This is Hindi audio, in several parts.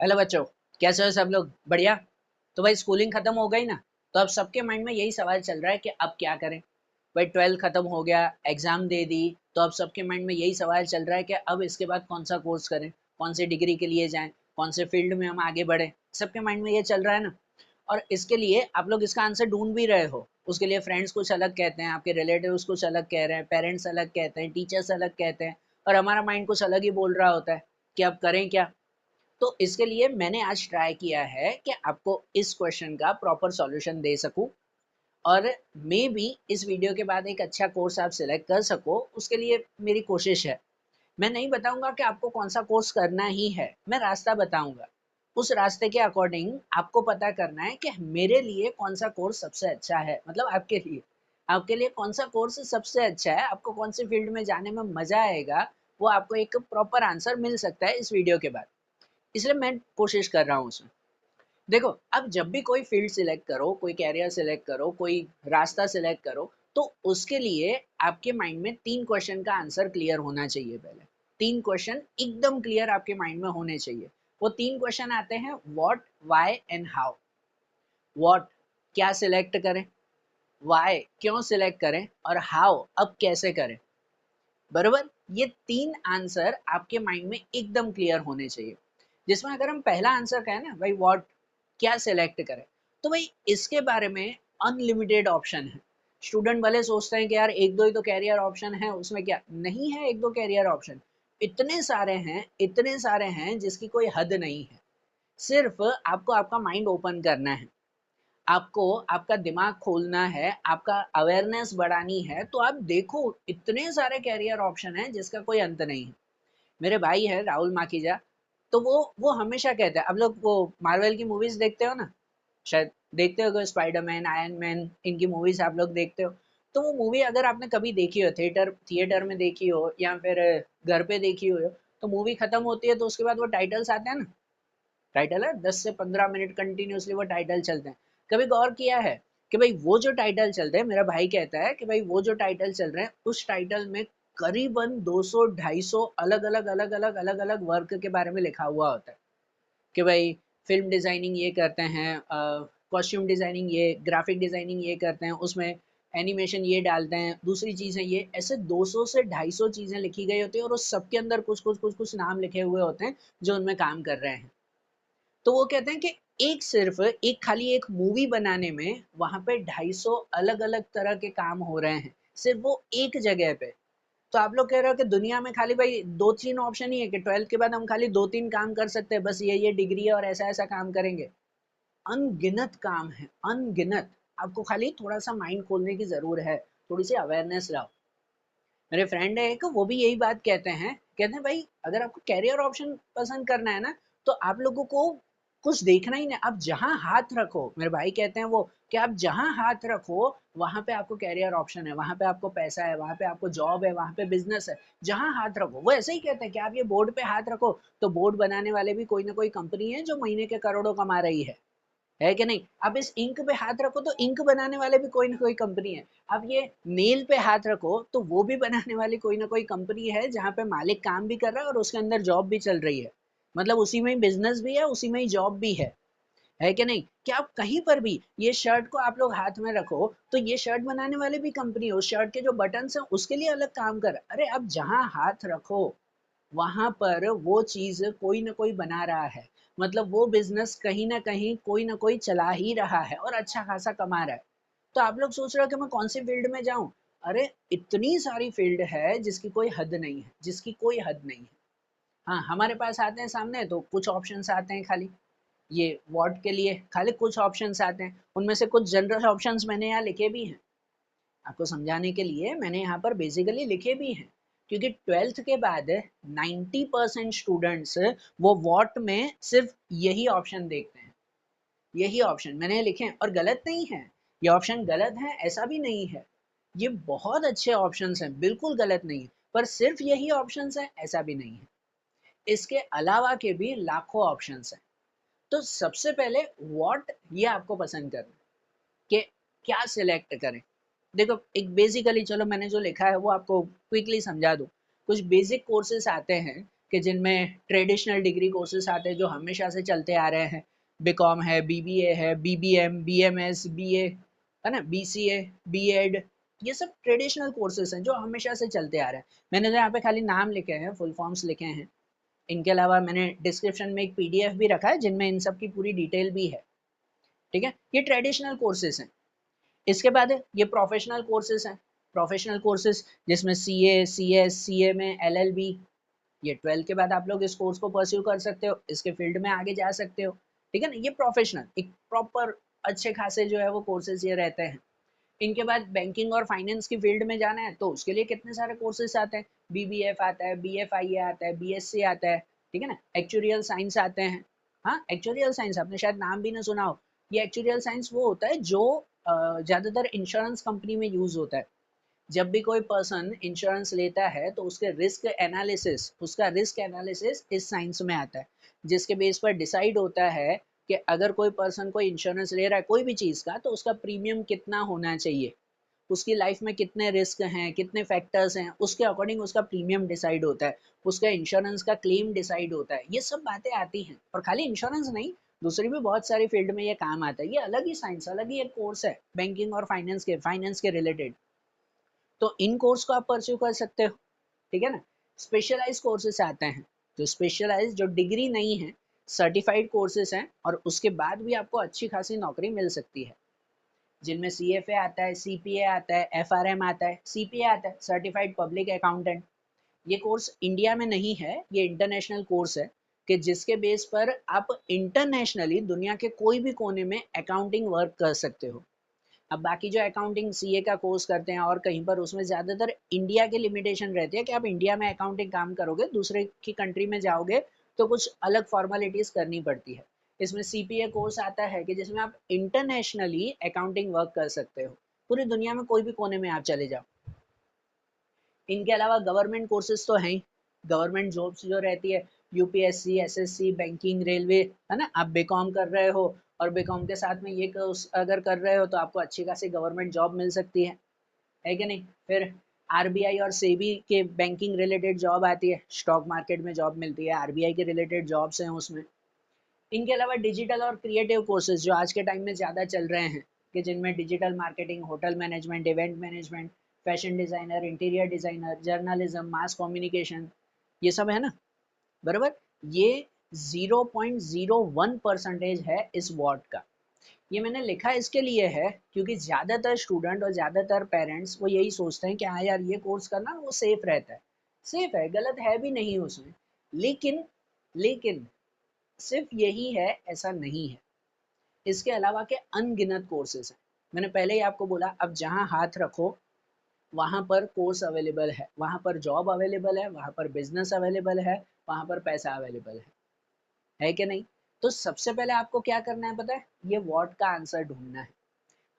हेलो बच्चों, कैसे हो सब लोग? बढ़िया। तो भाई स्कूलिंग खत्म हो गई ना, तो अब सबके माइंड में यही सवाल चल रहा है कि अब क्या करें। भाई 12th खत्म हो गया, एग्जाम दे दी, तो अब सबके माइंड में यही सवाल चल रहा है कि अब इसके बाद कौन सा कोर्स करें, कौन सी डिग्री के लिए जाएं, कौन से फील्ड में हम आगे बढ़े। सबके माइंड में ये चल रहा है ना। और इसके लिए आप लोग इसका आंसर ढूंढ भी रहे हो। उसके लिए फ्रेंड्स कुछ अलग कहते हैं, आपके रिलेटिव्स कुछ अलग कह रहे हैं, पेरेंट्स अलग कहते हैं, टीचर्स अलग कहते हैं, और हमारा माइंड कुछ अलग ही बोल रहा होता है कि अब करें क्या। तो इसके लिए मैंने आज ट्राई किया है कि आपको इस क्वेश्चन का प्रॉपर सॉल्यूशन दे सकूं, और मे बी इस वीडियो के बाद एक अच्छा कोर्स आप सिलेक्ट कर सको, उसके लिए मेरी कोशिश है। मैं नहीं बताऊंगा कि आपको कौन सा कोर्स करना ही है, मैं रास्ता बताऊंगा। उस रास्ते के अकॉर्डिंग आपको पता करना है कि मेरे लिए कौन सा कोर्स सबसे अच्छा है, मतलब आपके लिए कौन सा कोर्स सबसे अच्छा है, आपको कौन सी फील्ड में जाने में मजा आएगा। वो आपको एक प्रॉपर आंसर मिल सकता है इस वीडियो के बाद। इसलिए मैं कोशिश कर रहा हूँ उसमें। देखो, अब जब भी कोई फील्ड सिलेक्ट करो, कोई कैरियर सिलेक्ट करो, कोई रास्ता सिलेक्ट करो, तो उसके लिए आपके माइंड में 3 क्वेश्चन का आंसर क्लियर होना चाहिए पहले। 3 क्वेश्चन एकदम क्लियर आपके माइंड में होने चाहिए। वो 3 क्वेश्चन आते हैं: what, why and how. What, क्या सिलेक्ट करें, व्हाई, क्यों सिलेक्ट करें, और हाउ, अब कैसे करें। बरोबर, ये 3 आंसर आपके माइंड में एकदम क्लियर होने चाहिए। जिसमें अगर हम पहला आंसर कहें ना भाई, व्हाट, क्या सिलेक्ट करें, तो भाई इसके बारे में अनलिमिटेड ऑप्शन है। स्टूडेंट भले सोचते हैं कि यार एक दो ही तो कैरियर ऑप्शन है, उसमें क्या नहीं है, एक दो कैरियर ऑप्शन इतने सारे हैं, इतने सारे हैं जिसकी कोई हद नहीं है। सिर्फ आपको आपका माइंड ओपन करना है, आपको आपका दिमाग खोलना है, आपका अवेयरनेस बढ़ानी है, तो आप देखो इतने सारे कैरियर ऑप्शन हैं जिसका कोई अंत नहीं है। मेरे भाई है राहुल माखीजा, तो वो हमेशा कहते हैं, अब लोग वो मार्वल की मूवीज देखते हो ना, शायद देखते हो, स्पाइडरमैन, आयरन मैन, इनकी मूवीज आप लोग देखते हो। तो वो मूवी अगर आपने कभी देखी हो, थिएटर थिएटर में देखी हो या फिर घर पे देखी हो, तो मूवी खत्म होती है तो उसके बाद वो टाइटल्स आते हैं ना, टाइटल है 10 से 15 मिनट कंटिन्यूसली वो टाइटल चलते हैं। कभी गौर किया है कि भाई वो जो टाइटल चलते हैं, मेरा भाई कहता है कि भाई वो जो टाइटल चल रहे हैं उस टाइटल में करीबन 200 250 अलग अलग वर्क के बारे में लिखा हुआ होता है। कि भाई फिल्म डिजाइनिंग ये करते हैं, कॉस्ट्यूम डिजाइनिंग ये, ग्राफिक डिजाइनिंग ये करते हैं, उसमें एनिमेशन ये डालते हैं, दूसरी चीजें ये, ऐसे 200 से 250 चीजें लिखी गई होती है, और उस सबके अंदर कुछ नाम लिखे हुए होते हैं जो उनमें काम कर रहे हैं। तो वो कहते हैं कि एक खाली एक मूवी बनाने में वहां पे 250 अलग अलग तरह के काम हो रहे हैं, सिर्फ वो एक जगह पे। तो आप लोग कह रहे हो कि दुनिया में खाली भाई दो तीन ऑप्शन ही है कि 12th के बाद हम खाली दो तीन काम कर सकते हैं, बस ये डिग्री है और ऐसा ऐसा काम करेंगे। अनगिनत काम है, अनगिनत। आपको खाली थोड़ा सा माइंड खोलने की जरूरत है, थोड़ी सी अवेयरनेस लाओ। मेरे फ्रेंड है एक, वो भी यही बात कहते हैं भाई अगर आपको कैरियर ऑप्शन पसंद करना है ना, तो आप लोगों को कुछ देखना ही नहीं, आप जहां हाथ रखो, मेरे भाई कहते हैं वो, कि आप जहां हाथ रखो वहां पे आपको कैरियर ऑप्शन है, वहां पे आपको पैसा है, वहां पे आपको जॉब है, वहां पे बिजनेस है। जहां हाथ रखो, वो ऐसे ही कहते हैं कि आप ये बोर्ड पे हाथ रखो, तो बोर्ड बनाने वाले भी कोई ना कोई कंपनी है जो महीने के करोड़ों कमा रही है कि नहीं। आप इस इंक पे हाथ रखो तो इंक बनाने वाले भी कोई ना कोई कंपनी है। आप ये नेल पे हाथ रखो तो वो भी बनाने वाली कोई ना कोई कंपनी है, जहाँ पे मालिक काम भी कर रहा है और उसके अंदर जॉब भी चल रही है। मतलब उसी में ही बिजनेस भी है, उसी में ही जॉब भी है कि नहीं। क्या आप कहीं पर भी ये शर्ट को आप लोग हाथ में रखो तो ये शर्ट बनाने वाले भी कंपनी है, उस शर्ट के जो बटन है उसके लिए अलग काम कर, अरे आप जहाँ हाथ रखो वहां पर वो चीज कोई ना कोई बना रहा है। मतलब वो बिजनेस कहीं ना कहीं कोई ना कोई चला ही रहा है और अच्छा खासा कमा रहा है। तो आप लोग सोच रहे हो कि मैं कौन सी फील्ड में जाऊं, अरे इतनी सारी फील्ड है जिसकी कोई हद नहीं है, जिसकी कोई हद नहीं है। हाँ, हमारे पास आते हैं सामने तो कुछ ऑप्शंस आते हैं खाली, ये वार्ड के लिए खाली कुछ ऑप्शंस आते हैं, उनमें से कुछ जनरल ऑप्शंस मैंने यहाँ लिखे भी हैं। आपको समझाने के लिए मैंने यहाँ पर बेसिकली लिखे भी हैं, क्योंकि 12th के बाद 90% स्टूडेंट्स वो वॉट में सिर्फ यही ऑप्शन देखते हैं। यही ऑप्शन मैंने लिखे हैं, और गलत नहीं है, ये ऑप्शन गलत है ऐसा भी नहीं है। ये बहुत अच्छे ऑप्शंस हैं, बिल्कुल गलत नहीं है, पर सिर्फ यही ऑप्शंस हैं ऐसा भी नहीं है। इसके अलावा के भी लाखों ऑप्शंस हैं। तो सबसे पहले व्हाट, ये आपको पसंद करना है कि क्या सिलेक्ट करें। देखो, एक बेसिकली चलो मैंने जो लिखा है वो आपको क्विकली समझा दूं। कुछ बेसिक कोर्सेज आते हैं कि जिनमें ट्रेडिशनल डिग्री कोर्सेज आते हैं जो हमेशा से चलते आ रहे हैं, बीकॉम है, बीबीए है, बीबीएम, बीएमएस, बीए, है ना, बीसीए, बीएड, ये सब ट्रेडिशनल कोर्सेज हैं जो हमेशा से चलते आ रहे हैं। मैंने तो यहाँ पे खाली नाम लिखे हैं, फुल फॉर्म्स लिखे हैं। इनके अलावा मैंने डिस्क्रिप्शन में एक पीडीएफ भी रखा है जिनमें इन सब की पूरी डिटेल भी है। ठीक है, ये ट्रेडिशनल कोर्सेज हैं। इसके बाद ये प्रोफेशनल कोर्सेज हैं। प्रोफेशनल कोर्सेज जिसमें सीए, सीएस, सीए में एलएलबी, ये 12 के बाद आप लोग इस कोर्स को परस्यू कर सकते हो, इसके फील्ड में आगे जा सकते हो। ठीक है ना, ये प्रोफेशनल एक प्रॉपर अच्छे खासे जो है वो कोर्सेज ये रहते हैं। इनके बाद बैंकिंग और फाइनेंस की फील्ड में जाना है तो उसके लिए कितने सारे कोर्सेज आते हैं, बीबीएफ आता है, बीएफआईए आता है, बीएससी आता है, ठीक है ना, एक्चुरियल साइंस आते हैं। हाँ, एक्चुरियल साइंस आपने शायद नाम भी ना सुना हो। ये एक्चुरियल साइंस वो होता है जो ज़्यादातर इंश्योरेंस कंपनी में यूज होता है। जब भी कोई पर्सन इंश्योरेंस लेता है तो उसके रिस्क एनालिसिस, उसका रिस्क एनालिसिस इस साइंस में आता है, जिसके बेस पर डिसाइड होता है कि अगर कोई पर्सन कोई इंश्योरेंस ले रहा है कोई भी चीज़ का तो उसका प्रीमियम कितना होना चाहिए, उसकी लाइफ में कितने रिस्क हैं, कितने फैक्टर्स हैं, उसके अकॉर्डिंग उसका प्रीमियम डिसाइड होता है, उसका इंश्योरेंस का क्लेम डिसाइड होता है। ये सब बातें आती हैं और खाली इंश्योरेंस नहीं, दूसरी भी बहुत सारी फील्ड में ये काम आता है। ये अलग ही साइंस, अलग ही एक कोर्स है बैंकिंग और फाइनेंस के रिलेटेड। तो इन कोर्स को आप परस्यू कर सकते हो। ठीक है ना, स्पेशलाइज कोर्सेस आते हैं, जो स्पेशलाइज जो डिग्री नहीं है, सर्टिफाइड कोर्सेस हैं और उसके बाद भी आपको अच्छी खासी नौकरी मिल सकती है, जिनमें सीएफए आता है, सीपीए आता है, एफआरएम आता है। सीपीए आता है सर्टिफाइड पब्लिक अकाउंटेंट। ये कोर्स इंडिया में नहीं है, ये इंटरनेशनल कोर्स है कि जिसके बेस पर आप इंटरनेशनली दुनिया के कोई भी कोने में अकाउंटिंग वर्क कर सकते हो। अब बाकी जो अकाउंटिंग सीए का कोर्स करते हैं और कहीं पर, उसमें ज़्यादातर इंडिया के लिमिटेशन रहती है कि आप इंडिया में अकाउंटिंग काम करोगे, दूसरे की कंट्री में जाओगे तो कुछ अलग फॉर्मेलिटीज़ करनी पड़ती है। इसमें सीपीए कोर्स आता है कि जिसमें आप इंटरनेशनली अकाउंटिंग वर्क कर सकते हो, पूरी दुनिया में कोई भी कोने में आप चले जाओ। इनके अलावा गवर्नमेंट कोर्सेज तो हैं ही, गवर्नमेंट जॉब्स जो रहती है, यूपीएससी, एसएससी, बैंकिंग, रेलवे, है ना, आप बीकॉम कर रहे हो और बीकॉम के साथ में ये कोर्स अगर कर रहे हो तो आपको अच्छी खासी गवर्नमेंट जॉब मिल सकती है कि नहीं। फिर आरबीआई और सेबी के बैंकिंग रिलेटेड जॉब आती है, स्टॉक मार्केट में जॉब मिलती है, आरबीआई के रिलेटेड जॉब्स हैं उसमें। इनके अलावा डिजिटल और क्रिएटिव कोर्सेज जो आज के टाइम में ज़्यादा चल रहे हैं, कि जिनमें digital marketing, hotel management, event management, fashion designer, interior designer, journalism, mass communication, ये सब है ना, बराबर। ये 0.01% है इस वॉट का। ये मैंने लिखा इसके लिए है क्योंकि ज़्यादातर स्टूडेंट और ज़्यादातर पेरेंट्स वो यही सोचते हैं कि हाँ यार ये कोर्स करना वो सेफ रहता है। सेफ है, गलत है भी नहीं उसमें, लेकिन लेकिन सिर्फ यही है ऐसा नहीं है। इसके अलावा के अनगिनत कोर्सेज हैं। मैंने पहले ही आपको बोला, अब जहाँ हाथ रखो वहाँ पर कोर्स अवेलेबल है, वहाँ पर जॉब अवेलेबल है, वहाँ पर बिजनेस अवेलेबल है, वहाँ पर पैसा अवेलेबल है कि नहीं। तो सबसे पहले आपको क्या करना है पता है, ये व्हाट का आंसर ढूंढना है।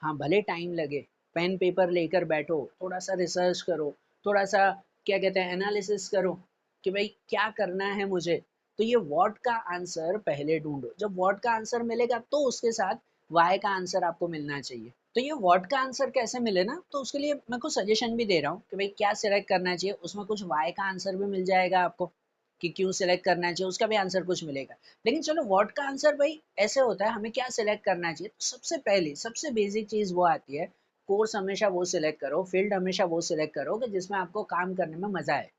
हाँ, भले टाइम लगे, पेन पेपर लेकर बैठो, थोड़ा सा रिसर्च करो, थोड़ा सा क्या कहते हैं एनालिसिस करो कि भाई क्या करना है मुझे। तो ये व्हाट का आंसर पहले ढूंढो, जब व्हाट का आंसर मिलेगा तो उसके साथ वाई का आंसर आपको मिलना चाहिए। तो ये व्हाट का आंसर कैसे मिले ना, तो उसके लिए मैं कुछ सजेशन भी दे रहा हूँ कि भाई क्या सिलेक्ट करना चाहिए, उसमें कुछ वाई का आंसर भी मिल जाएगा आपको कि क्यों सिलेक्ट करना चाहिए, उसका भी आंसर कुछ मिलेगा। लेकिन चलो व्हाट का आंसर भाई ऐसे होता है, हमें क्या सिलेक्ट करना चाहिए, तो सबसे पहले सबसे बेसिक चीज़ वो आती है, कोर्स हमेशा वो सिलेक्ट करो, फील्ड हमेशा वो सिलेक्ट करो कि जिसमें आपको काम करने में मज़ा आए,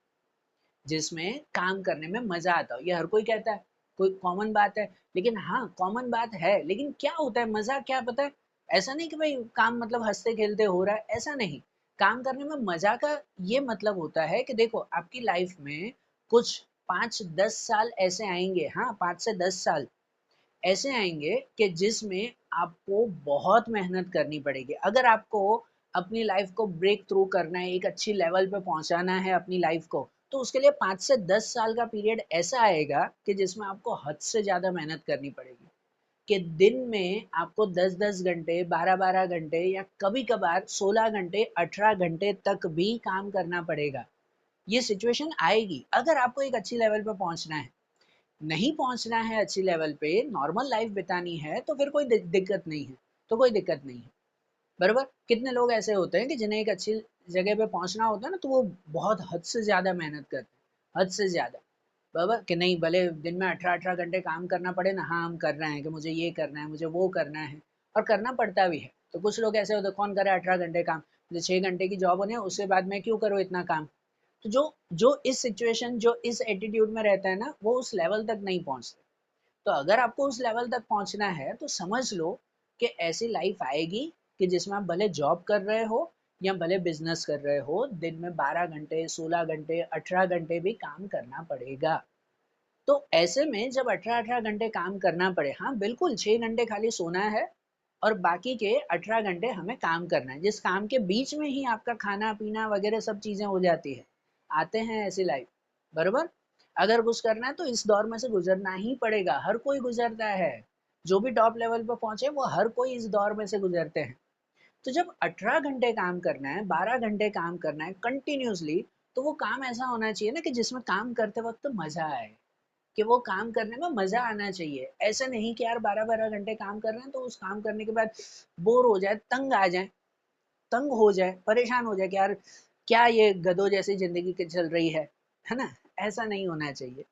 जिसमें काम करने में मज़ा आता हो। ये हर कोई कहता है, कोई कॉमन बात है, लेकिन हाँ कॉमन बात है, लेकिन क्या होता है मज़ा, क्या पता है। ऐसा नहीं कि भाई काम मतलब हंसते खेलते हो रहा है, ऐसा नहीं। काम करने में मज़ा का ये मतलब होता है कि देखो आपकी लाइफ में कुछ 5-10 साल ऐसे आएंगे, हाँ 5 से 10 साल ऐसे आएंगे कि जिसमें आपको बहुत मेहनत करनी पड़ेगी। अगर आपको अपनी लाइफ को ब्रेक थ्रू करना है, एक अच्छी लेवल पे पहुंचाना है अपनी लाइफ को, तो उसके लिए 5 से 10 साल का पीरियड ऐसा आएगा कि जिसमें आपको हद से ज़्यादा मेहनत करनी पड़ेगी, कि दिन में आपको 10-10 घंटे, 12-12 घंटे या कभी कभार 16 घंटे, 18 घंटे तक भी काम करना पड़ेगा। ये सिचुएशन आएगी अगर आपको एक अच्छी लेवल पे पहुंचना है। नहीं पहुंचना है अच्छी लेवल पे, नॉर्मल लाइफ बितानी है, तो फिर कोई दिक्कत नहीं है, तो कोई दिक्कत नहीं है, बराबर। कितने लोग ऐसे होते हैं कि जिन्हें एक अच्छी जगह पे पहुंचना होता है ना, तो वो बहुत हद से ज्यादा मेहनत करते हैं, हद से ज्यादा। बाबा कि नहीं, भले दिन में 18-18 घंटे काम करना पड़े ना, हाँ हम कर रहे हैं कि मुझे ये करना है, मुझे वो करना है, और करना पड़ता भी है। तो कुछ लोग ऐसे होते, कौन करे 18 घंटे काम, मुझे 6 घंटे की जॉब होनी है, उसके बाद मैं क्यों करूँ इतना काम। तो जो जो इस सिचुएशन, जो इस एटीट्यूड में रहता है ना, वो उस लेवल तक नहीं पहुंचते। तो अगर आपको उस लेवल तक पहुंचना है तो समझ लो कि ऐसी लाइफ आएगी कि जिसमें आप भले जॉब कर रहे हो या भले बिजनेस कर रहे हो, दिन में 12 घंटे, 16 घंटे, 18 घंटे भी काम करना पड़ेगा। तो ऐसे में जब 18-18 घंटे काम करना पड़े, हाँ बिल्कुल 6 घंटे खाली सोना है और बाकी के 18 घंटे हमें काम करना है, जिस काम के बीच में ही आपका खाना पीना वगैरह सब चीजें हो जाती है। आते हैं ऐसी लाइफ, बरोबर। अगर कुछ करना है तो इस दौर में से गुजरना ही पड़ेगा, हर कोई गुजरता है। जो भी टॉप लेवल पर पहुंचे वो हर कोई इस दौर में से गुजरते हैं। तो जब 18 घंटे काम करना है, 12 घंटे काम करना है कंटिन्यूसली, तो वो काम ऐसा होना चाहिए ना कि जिसमें काम करते वक्त मजा आए, कि वो काम करने में मजा आना चाहिए। ऐसा नहीं कि यार 12-12 घंटे काम कर रहे हैं तो उस काम करने के बाद बोर हो जाए, तंग आ जाए, तंग हो जाए, परेशान हो जाए कि यार क्या ये गधों जैसी जिंदगी के चल रही है ना। ऐसा नहीं होना चाहिए,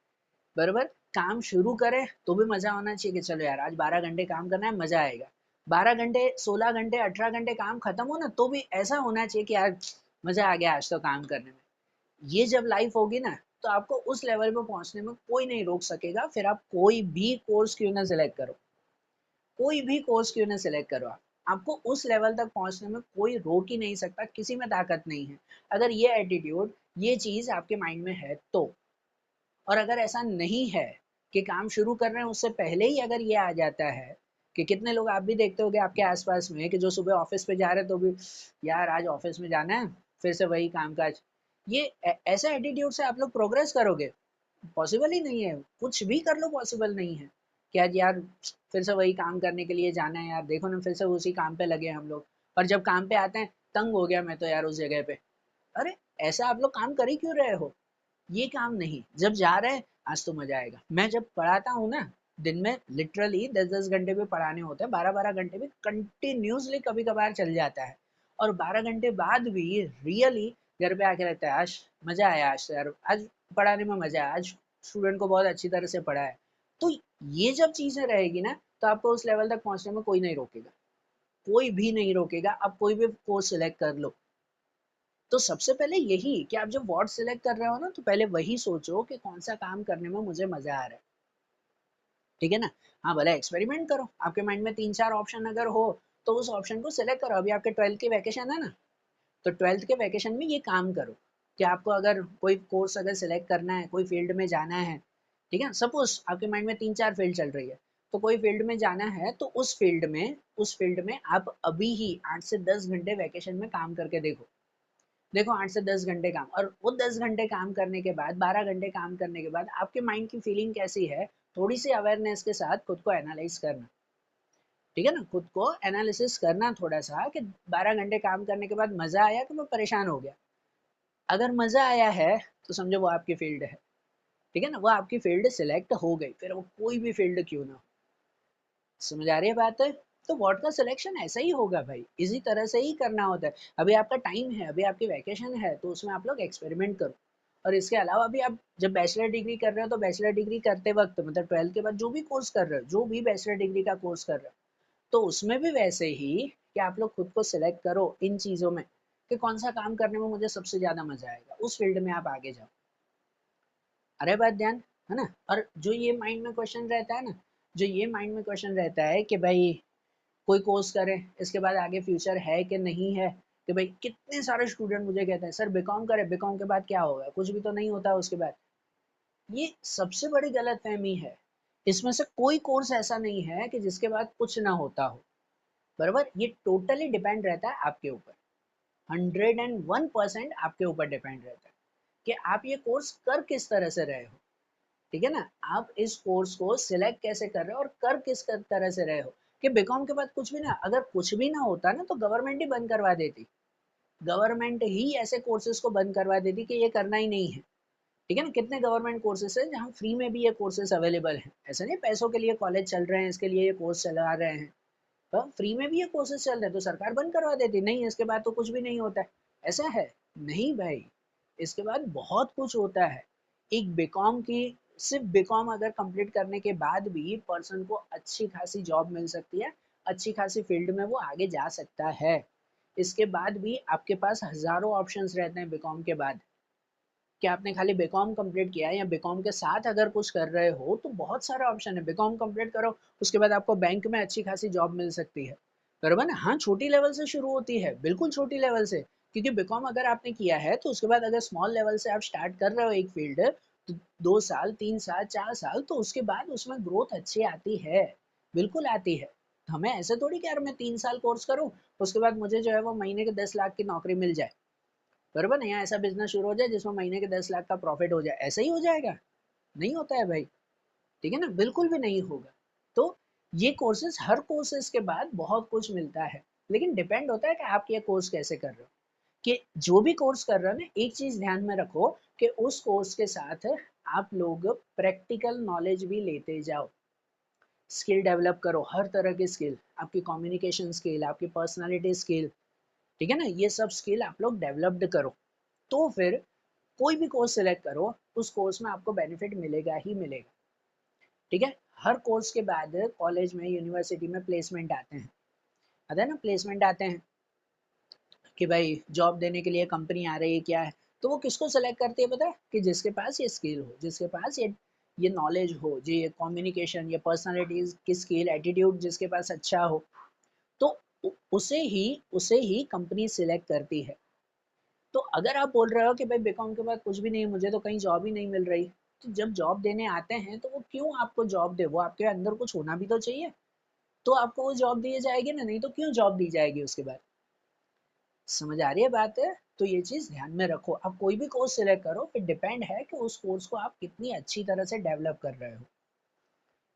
बरोबर। काम शुरू करें तो भी मजा होना चाहिए कि चलो यार आज 12 घंटे काम करना है, मजा आएगा। 12 घंटे, 16 घंटे, 18 घंटे काम खत्म हो ना, तो भी ऐसा होना चाहिए कि यार मजा आ गया आज तो काम करने में। ये जब लाइफ होगी ना, तो आपको उस लेवल पे पहुंचने में कोई नहीं रोक सकेगा। फिर आप कोई भी कोर्स क्यों ना सिलेक्ट करो, कोई भी कोर्स क्यों ना सिलेक्ट करो, आपको उस लेवल तक पहुंचने में कोई रोक ही नहीं सकता, किसी में ताकत नहीं है। अगर ये एटीट्यूड, ये चीज आपके माइंड में है तो। और अगर ऐसा नहीं है कि काम शुरू कर रहे हैं उससे पहले ही अगर ये आ जाता है, कि कितने लोग आप भी देखते होंगे आपके आसपास में कि जो सुबह ऑफिस पे जा रहे हैं तो भी यार आज ऑफिस में जाना है, फिर से वही काम काज। ये ऐसा एटीट्यूड से आप लोग प्रोग्रेस करोगे, पॉसिबल ही नहीं है। कुछ भी कर लो पॉसिबल नहीं है कि आज यार फिर से वही काम करने के लिए जाना है, यार देखो ना फिर से उसी काम पे लगे हैं हम लोग। और जब काम पे आते हैं, तंग हो गया मैं तो यार उस जगह पे। अरे ऐसा आप लोग काम कर ही क्यों रहे हो, ये काम नहीं। जब जा रहे हैं आज तो मजा आएगा। मैं जब पढ़ाता हूँ ना, दिन में लिटरली 10-10 घंटे भी पढ़ाने होते हैं, 12-12 घंटे भी कंटिन्यूसली कभी कभार चल जाता है। और 12 घंटे बाद भी रियली घर पे आके लगता है आज मजा आया, आज तो यार आज पढ़ाने में मजा आया, आज स्टूडेंट को बहुत अच्छी तरह से पढ़ा है। तो ये जब चीजें रहेगी ना, तो आपको उस लेवल तक पहुंचने में कोई नहीं रोकेगा, कोई भी नहीं रोकेगा। आप कोई भी कोर्स सिलेक्ट कर लो। तो सबसे पहले यही कि आप जब वर्ड सिलेक्ट कर रहे हो ना, तो पहले वही सोचो कि कौन सा काम करने में मुझे मजा आ रहा है, ठीक है ना। हाँ भले एक्सपेरिमेंट करो, आपके माइंड में 3-4 ऑप्शन अगर हो तो उस ऑप्शन को सिलेक्ट करो। अभी आपके 12th के वैकेशन है ना, तो 12th के वैकेशन में ये काम करो कि आपको अगर कोई कोर्स अगर सिलेक्ट करना है, कोई फील्ड में जाना है, ठीक है। सपोज आपके माइंड में 3-4 फील्ड चल रही है, तो कोई फील्ड में जाना है तो उस फील्ड में आप अभी ही 8 से 10 घंटे वैकेशन में काम करके देखो। देखो 8 से 10 घंटे काम, और वो 10 घंटे काम करने के बाद, 12 घंटे काम करने के बाद आपके माइंड की फीलिंग कैसी है, थोड़ी सी अवेयरनेस के साथ खुद को एनालाइज करना, ठीक है ना। खुद को एनालिसिस करना थोड़ा सा कि 12 घंटे काम करने के बाद मजा आया कि मैं परेशान हो गया। अगर मजा आया है तो समझो वो आपकी फील्ड है, ठीक है ना, वो आपकी फील्ड सिलेक्ट हो गई, फिर वो कोई भी फील्ड क्यों ना हो। समझ आ रही है बात है। तो वॉट का सिलेक्शन ऐसा ही होगा भाई, इसी तरह से ही करना होता है। अभी आपका टाइम है, अभी आपकी वैकेशन है, तो उसमें आप लोग एक्सपेरिमेंट करो। और इसके अलावा भी आप जब बैचलर डिग्री कर रहे हो, तो बैचलर डिग्री करते वक्त मतलब 12th के बाद जो भी कोर्स कर रहे हो, जो भी बैचलर डिग्री का कोर्स कर रहे हो, तो उसमें भी वैसे ही कि आप लोग खुद को सिलेक्ट करो इन चीज़ों में कि कौन सा काम करने में मुझे सबसे ज़्यादा मजा आएगा, उस फील्ड में आप आगे जाओ। अरे बात ध्यान, है ना। और जो ये माइंड में क्वेश्चन रहता है ना, जो ये माइंड में क्वेश्चन रहता है कि भाई कोई कोर्स करें, इसके बाद आगे फ्यूचर है कि नहीं है, कि भाई कितने सारे स्टूडेंट मुझे कहते हैं सर बीकॉम करें, बीकॉम के बाद क्या होगा, कुछ भी तो नहीं होता उसके बाद। ये सबसे बड़ी गलतफहमी है। इसमें से कोई कोर्स ऐसा नहीं है कि जिसके बाद कुछ ना होता हो, बराबर। ये टोटली डिपेंड रहता है आपके ऊपर, 101% आपके ऊपर डिपेंड रहता है कि आप ये कोर्स कर किस तरह से रहे हो, ठीक है ना। आप इस कोर्स को सिलेक्ट कैसे कर रहे हो और कर किस तरह से रहे हो। कि बीकॉम के बाद कुछ भी ना, अगर कुछ भी ना होता ना, तो गवर्नमेंट ही बंद करवा देती, गवर्नमेंट ही ऐसे कोर्सेज को बंद करवा देती कि ये करना ही नहीं है, ठीक है ना। कितने गवर्नमेंट कोर्सेज हैं जहाँ फ्री में भी ये कोर्सेज अवेलेबल हैं, ऐसा नहीं पैसों के लिए कॉलेज चल रहे हैं इसके लिए ये कोर्स चला रहे हैं, तो फ्री में भी ये कोर्सेज चल रहे हैं, तो सरकार बंद करवा देती नहीं, इसके बाद तो कुछ भी नहीं होता है। ऐसा है नहीं भाई, इसके बाद बहुत कुछ होता है। एक बीकॉम की सिर्फ बीकॉम अगर कंप्लीट करने के बाद भी पर्सन को अच्छी खासी जॉब मिल सकती है, अच्छी खासी फील्ड में वो आगे जा सकता है। इसके बाद भी आपके पास हजारों ऑप्शंस रहते हैं बीकॉम के बाद। कि आपने खाली बीकॉम कंप्लीट किया है या बीकॉम के साथ अगर कुछ कर रहे हो तो बहुत सारा ऑप्शन है। बीकॉम कंप्लीट करो, उसके बाद आपको बैंक में अच्छी खासी जॉब मिल सकती है, बराबर ना? हाँ, छोटी लेवल से शुरू होती है, बिल्कुल छोटी लेवल से, क्योंकि बीकॉम अगर आपने किया है तो उसके बाद अगर स्मॉल लेवल से आप स्टार्ट कर रहे हो एक फील्ड, तो 2 साल 3 साल 4 साल तो उसके बाद उसमें ग्रोथ अच्छी आती है, बिल्कुल आती है। तो हमें ऐसे थोड़ी कि यार मैं 3 साल कोर्स करूँ, उसके बाद मुझे जो है वो महीने के 10 लाख की नौकरी मिल जाए, बरोबर ना? यहाँ ऐसा बिजनेस शुरू हो जाए जिसमें महीने के 10 लाख का प्रॉफिट हो जाए, ऐसा ही हो जाएगा? नहीं होता है भाई, ठीक है ना? बिल्कुल भी नहीं होगा। तो ये कोर्सेज, हर कोर्सेज के बाद बहुत कुछ मिलता है, लेकिन डिपेंड होता है कि आप ये कोर्स कैसे कर रहे हो। कि जो भी कोर्स कर रहे हो ना, एक चीज ध्यान में रखो कि उस कोर्स के साथ आप लोग प्रैक्टिकल नॉलेज भी लेते जाओ, स्किल डेवलप करो, हर तरह की स्किल, आपकी कम्युनिकेशन स्किल, आपकी पर्सनालिटी स्किल, ठीक है ना? ये सब स्किल आप लोग डेवलप्ड करो, तो फिर कोई भी कोर्स सिलेक्ट करो, उस कोर्स में आपको बेनिफिट मिलेगा ही मिलेगा, ठीक है? हर कोर्स के बाद कॉलेज में, यूनिवर्सिटी में प्लेसमेंट आते हैं ना, प्लेसमेंट आते हैं कि भाई जॉब देने के लिए कंपनी आ रही है क्या है, तो वो किसको सेलेक्ट करती है पता है? कि जिसके पास ये स्किल हो, जिसके पास ये नॉलेज हो, जो ये कम्युनिकेशन, ये पर्सनालिटी की स्किल, एटीट्यूड जिसके पास अच्छा हो, तो उसे ही कंपनी सिलेक्ट करती है। तो अगर आप बोल रहे हो कि भाई बीकॉम के बाद कुछ भी नहीं, मुझे तो कहीं जॉब ही नहीं मिल रही, तो जब जॉब देने आते हैं तो वो क्यों आपको जॉब दे? वो आपके अंदर कुछ होना भी तो चाहिए, तो आपको वो जॉब दी जाएगी ना, नहीं तो क्यों जॉब दी जाएगी उसके बाद? समझ आ रही है बात है? तो ये चीज ध्यान में रखो, आप कोई भी कोर्स सिलेक्ट करो, फिर डिपेंड है कि उस कोर्स को आप कितनी अच्छी तरह से डेवलप कर रहे हो,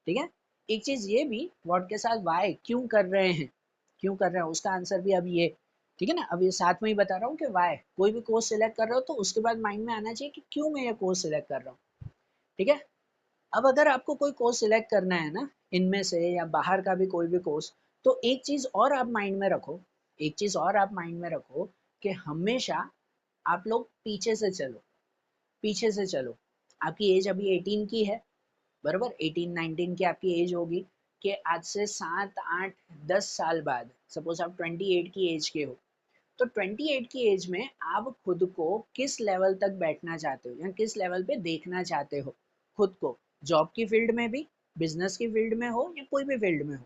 ठीक है? एक चीज ये भी, व्हाट के साथ वाई, क्यों कर रहे हैं, क्यों कर रहे हैं उसका आंसर भी अब ये, ठीक है ना? अब ये साथ में ही बता रहा हूँ कि वाई, कोई भी कोर्स सिलेक्ट कर रहे हो तो उसके बाद माइंड में आना चाहिए कि क्यों मैं ये कोर्स सिलेक्ट कर रहा हूँ, ठीक है? अब अगर आपको कोई कोर्स सिलेक्ट करना है ना, इनमें से या बाहर का भी कोई भी कोर्स, तो एक चीज और आप माइंड में रखो, एक चीज और आप माइंड में रखो कि हमेशा आप लोग पीछे से चलो, पीछे से चलो। आपकी एज अभी 18 की है, बराबर? 18 19 की आपकी एज होगी, कि आज से 7 8 10 साल बाद, सपोज आप 28 की एज के हो, तो 28 की एज में आप खुद को किस लेवल तक बैठना चाहते हो या किस लेवल पे देखना चाहते हो खुद को? जॉब की फील्ड में भी, बिजनेस की फील्ड में हो या कोई भी फील्ड में हो,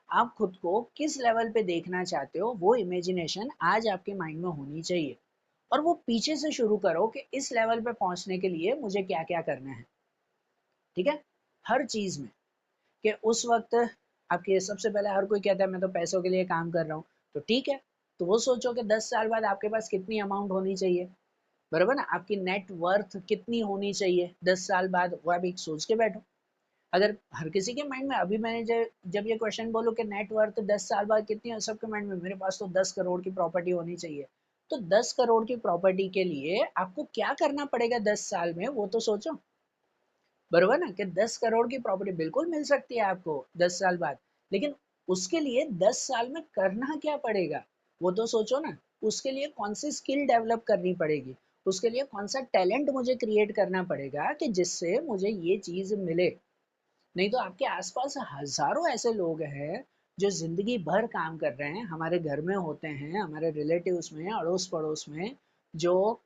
आप खुद को किस लेवल पे देखना चाहते हो, वो इमेजिनेशन आज आपके माइंड में होनी चाहिए। और वो पीछे से शुरू करो कि इस लेवल पे पहुंचने के लिए मुझे क्या क्या करना है, ठीक है? हर चीज में, कि उस वक्त आपके, सबसे पहले हर कोई कहता है मैं तो पैसों के लिए काम कर रहा हूँ, तो ठीक है, तो वो सोचो कि 10 साल बाद आपके पास कितनी अमाउंट होनी चाहिए, बराबर ना? आपकी नेट वर्थ कितनी होनी चाहिए 10 साल बाद, वो आप एक सोच के बैठो। अगर हर किसी के माइंड में, अभी मैंने जब ये क्वेश्चन बोलूं कि नेट वर्थ 10 साल बाद कितनी है, सबके माइंड में मेरे पास तो 10 करोड़ की प्रॉपर्टी होनी चाहिए। तो 10 करोड़ की प्रॉपर्टी के लिए आपको क्या करना पड़ेगा 10 साल में, वो तो सोचो, बरोबर ना? कि 10 करोड़ की प्रॉपर्टी बिल्कुल मिल सकती है आपको 10 साल बाद, लेकिन उसके लिए 10 साल में करना क्या पड़ेगा, वो तो सोचो ना। उसके लिए कौन सी स्किल डेवलप करनी पड़ेगी, उसके लिए कौन सा टैलेंट मुझे क्रिएट करना पड़ेगा कि जिससे मुझे ये चीज मिले। नहीं तो आपके आसपास हजारों ऐसे लोग हैं जो जिंदगी भर काम कर रहे हैं, हमारे घर में होते हैं, हमारे रिलेटिव्स में, अड़ोस पड़ोस में, जो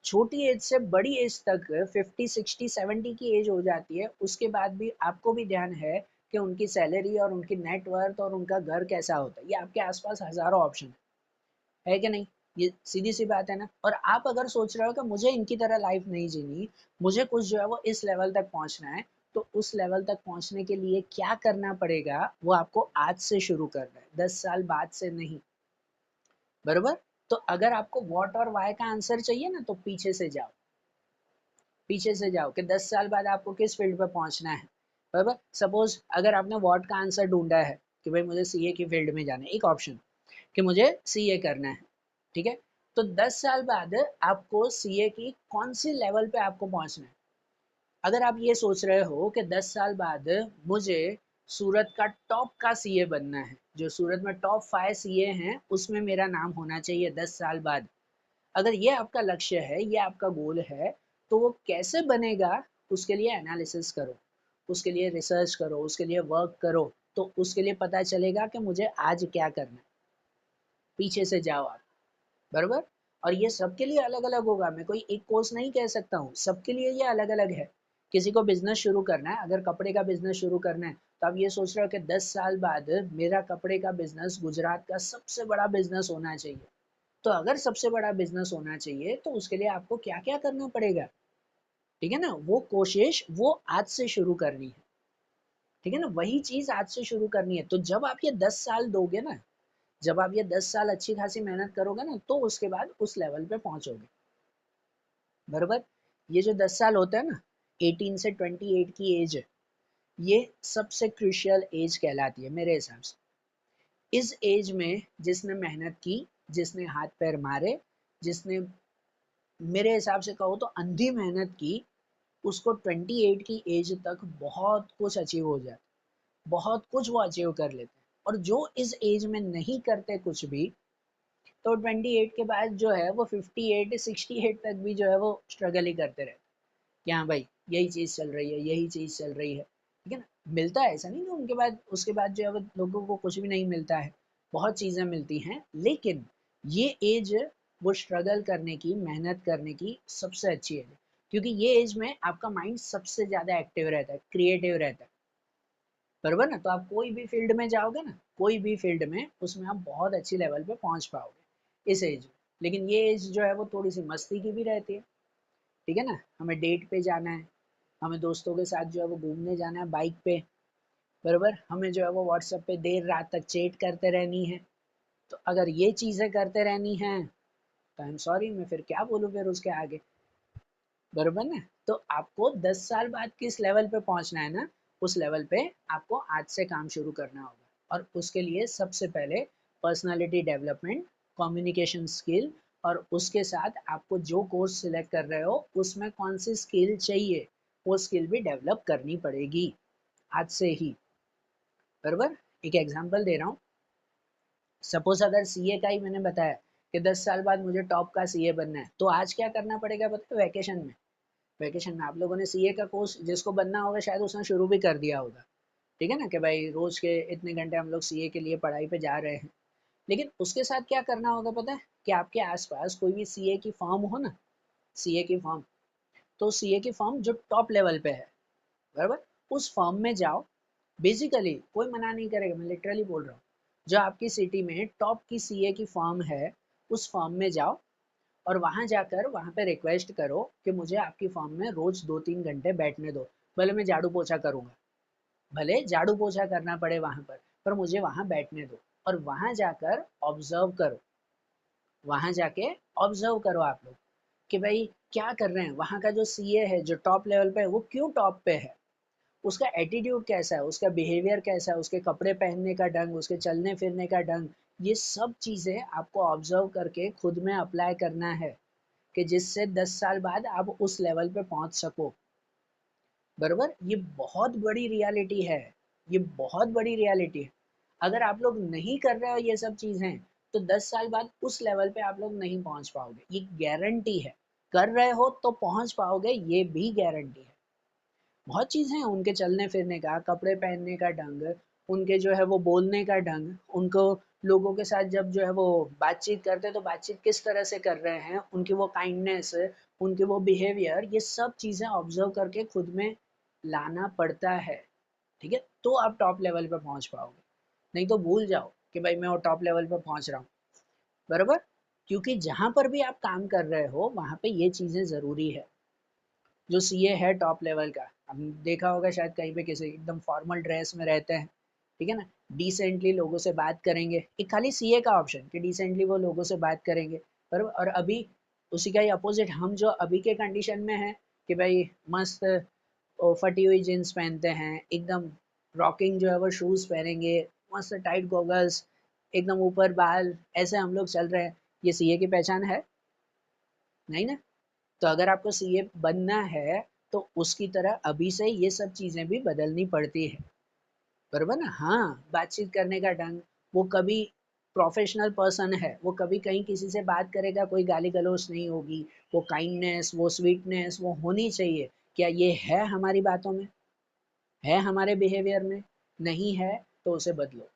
छोटी एज से बड़ी एज तक, 50 60 70 की एज हो जाती है, उसके बाद भी आपको भी ध्यान है कि उनकी सैलरी और उनकी नेटवर्थ और उनका घर कैसा होता है। ये आपके आसपास हजारों ऑप्शन है कि नहीं? ये सीधी सी बात है ना? और आप अगर सोच रहे हो कि मुझे इनकी तरह लाइफ नहीं जीनी, मुझे कुछ जो है वो इस लेवल तक पहुंचना है, तो उस लेवल तक पहुंचने के लिए क्या करना पड़ेगा, वो आपको आज से शुरू करना है, 10 साल बाद से नहीं, बरोबर? तो अगर आपको व्हाट और वाई का आंसर चाहिए ना, तो पीछे से जाओ, पीछे से जाओ कि 10 साल बाद आपको किस फील्ड पे पहुंचना है, बराबर? सपोज अगर आपने व्हाट का आंसर ढूंढा है कि भाई मुझे सीए की फील्ड में जाना है, एक ऑप्शन कि मुझे सीए करना है, ठीक है? तो 10 साल बाद आपको सीए की कौन सी लेवल पे आपको पहुंचना है? अगर आप ये सोच रहे हो कि 10 साल बाद मुझे सूरत का टॉप का सीए बनना है, जो सूरत में टॉप 5 सीए हैं उसमें मेरा नाम होना चाहिए 10 साल बाद, अगर ये आपका लक्ष्य है, ये आपका गोल है, तो वो कैसे बनेगा, उसके लिए एनालिसिस करो, उसके लिए रिसर्च करो, उसके लिए वर्क करो, तो उसके लिए पता चलेगा कि मुझे आज क्या करना है। पीछे से जाओ आप, बरोबर। और ये सबके लिए अलग अलग होगा, मैं कोई एक कोर्स नहीं कह सकता हूँ, सबके लिए ये अलग अलग है। किसी को बिजनेस शुरू करना है, अगर कपड़े का बिजनेस शुरू करना है, तो आप ये सोच रहे हो कि 10 साल बाद मेरा कपड़े का बिजनेस गुजरात का सबसे बड़ा बिजनेस होना चाहिए। तो अगर सबसे बड़ा बिजनेस होना चाहिए तो उसके लिए आपको क्या क्या करना पड़ेगा, ठीक है ना, वो कोशिश वो आज से शुरू करनी है, ठीक है ना, वही चीज आज से शुरू करनी है। तो जब आप ये 10 साल दोगे ना, जब आप ये 10 साल अच्छी खासी मेहनत करोगे ना, तो उसके बाद उस लेवल पे पहुंचोगे, बरोबर। ये जो 10 साल होता है ना, 18 से 28 की एज, ये सबसे क्रूशियल एज कहलाती है मेरे हिसाब से। इस एज में जिसने मेहनत की, जिसने हाथ पैर मारे, जिसने मेरे हिसाब से कहो तो अंधी मेहनत की, उसको 28 की एज तक बहुत कुछ अचीव हो जाता, बहुत कुछ वो अचीव कर लेते हैं। और जो इस एज में नहीं करते कुछ भी, तो 28 के बाद जो है वो 58 68 तक भी जो है वो स्ट्रगल ही करते रहते, कि हाँ भाई यही चीज़ चल रही है, यही चीज़ चल रही है, ठीक है ना। मिलता है, ऐसा नहीं कि उनके बाद उसके बाद जो है वो लोगों को कुछ भी नहीं मिलता है, बहुत चीज़ें मिलती हैं, लेकिन ये एज वो स्ट्रगल करने की, मेहनत करने की सबसे अच्छी एज है। क्योंकि ये एज में आपका माइंड सबसे ज़्यादा एक्टिव रहता है, क्रिएटिव रहता है, बरोबर ना। तो आप कोई भी फील्ड में जाओगे ना, कोई भी फील्ड में, उसमें आप बहुत अच्छी लेवल पे पहुंच पाओगे इस एज में। लेकिन ये एज जो है वो थोड़ी सी मस्ती की भी रहती है, ठीक है ना। हमें डेट पे जाना है, हमें दोस्तों के साथ जो है वो घूमने जाना है बाइक पे, बरोबर। हमें जो है वो व्हाट्सएप पे देर रात तक चैट करते रहनी है। तो अगर ये चीज़ें करते रहनी है, तो आई एम सॉरी, मैं फिर क्या बोलूँ फिर उसके आगे, बरोबर ना। तो आपको 10 साल बाद किस लेवल पे पहुंचना है ना, उस लेवल पे आपको आज से काम शुरू करना होगा। और उसके लिए सबसे पहले पर्सनालिटी डेवलपमेंट, कम्युनिकेशन स्किल, और उसके साथ आपको जो कोर्स सिलेक्ट कर रहे हो उसमें कौन सी स्किल चाहिए, वो स्किल भी डेवलप करनी पड़ेगी आज से ही, बरोबर। एक एग्जांपल दे रहा हूँ, सपोज अगर सीए का ही मैंने बताया कि 10 साल बाद मुझे टॉप का सीए बनना है, तो आज क्या करना पड़ेगा पता है, वैकेशन में, वैकेशन में आप लोगों ने सीए का कोर्स जिसको बनना होगा शायद उसने शुरू भी कर दिया होगा, ठीक है ना, कि भाई रोज के इतने घंटे हम लोग सीए के लिए पढ़ाई पे जा रहे हैं। लेकिन उसके साथ क्या करना होगा पता है, कि आपके आसपास कोई भी सीए की फर्म हो ना, सीए की फर्म, तो सीए की फर्म जो टॉप लेवल पे है, बराबर, उस फर्म में जाओ। बेसिकली कोई मना नहीं करेगा, मैं लिटरली बोल रहा हूँ, जो आपकी सिटी में टॉप की सीए की फर्म है, उस फर्म में जाओ, और वहां जाकर वहां पे रिक्वेस्ट करो कि मुझे आपकी फर्म में रोज 2 3 घंटे बैठने दो। भले मैं झाड़ू पोछा करूंगा, भले झाड़ू पोछा करना पड़े वहां पर मुझे वहां बैठने दो। और वहां जाकर ऑब्जर्व करो, वहां जाके ऑब्जर्व करो आप लोग, कि भाई क्या कर रहे हैं वहां का जो सीए है, जो टॉप लेवल पे है, वो क्यों टॉप पे है, उसका एटीट्यूड कैसा है, उसका बिहेवियर कैसा है, उसके कपड़े पहनने का ढंग, उसके चलने फिरने का ढंग, ये सब चीजें आपको ऑब्जर्व करके खुद में अप्लाई करना है, कि जिससे 10 साल बाद आप उस लेवल पे पहुंच सको, बरोबर। ये बहुत बड़ी रियलिटी है, ये बहुत बड़ी रियलिटी है। अगर आप लोग नहीं कर रहे हो ये सब चीजें, तो 10 साल बाद उस लेवल पे आप लोग नहीं पहुंच पाओगे, ये गारंटी है। कर रहे हो तो पहुंच पाओगे, ये भी गारंटी है। बहुत चीज़ें हैं, उनके चलने फिरने का, कपड़े पहनने का ढंग, उनके जो है वो बोलने का ढंग, उनको लोगों के साथ जब जो है वो बातचीत करते हैं तो बातचीत किस तरह से कर रहे हैं, उनकी वो काइंडनेस, उनके वो बिहेवियर, ये सब चीज़ें ऑब्जर्व करके खुद में लाना पड़ता है, ठीक है, तो आप टॉप लेवल पे पहुंच पाओगे। नहीं तो भूल जाओ कि भाई मैं वो टॉप लेवल पे पहुंच रहा हूँ, बराबर। क्योंकि जहां पर भी आप काम कर रहे हो वहां पे ये चीज़ें ज़रूरी है। जो सीए है टॉप लेवल का, हमने देखा होगा शायद कहीं पे किसी एकदम फॉर्मल ड्रेस में रहते हैं, ठीक है ना, डिसेंटली लोगों से बात करेंगे, एक खाली सीए का ऑप्शन कि डिसेंटली वो लोगों से बात करेंगे, पर और अभी उसी का ही अपोजिट हम जो अभी के कंडीशन में है, कि भाई मस्त फटी हुई जीन्स पहनते हैं, एकदम रॉकिंग जो है वो शूज पहनेंगे, मस्त टाइट गॉगल्स, एकदम ऊपर बाल, ऐसे हम लोग चल रहे हैं, ये सीए की पहचान है? नहीं ना। तो अगर आपको सीए बनना है, तो उसकी तरह अभी से ये सब चीज़ें भी बदलनी पड़ती है, बरोबर ना। हाँ, बातचीत करने का ढंग, वो कभी प्रोफेशनल पर्सन है, वो कभी कहीं किसी से बात करेगा, कोई गाली गलौज नहीं होगी, वो काइंडनेस, वो स्वीटनेस वो होनी चाहिए, क्या ये है हमारी बातों में, है हमारे बिहेवियर में? नहीं है तो उसे बदलो,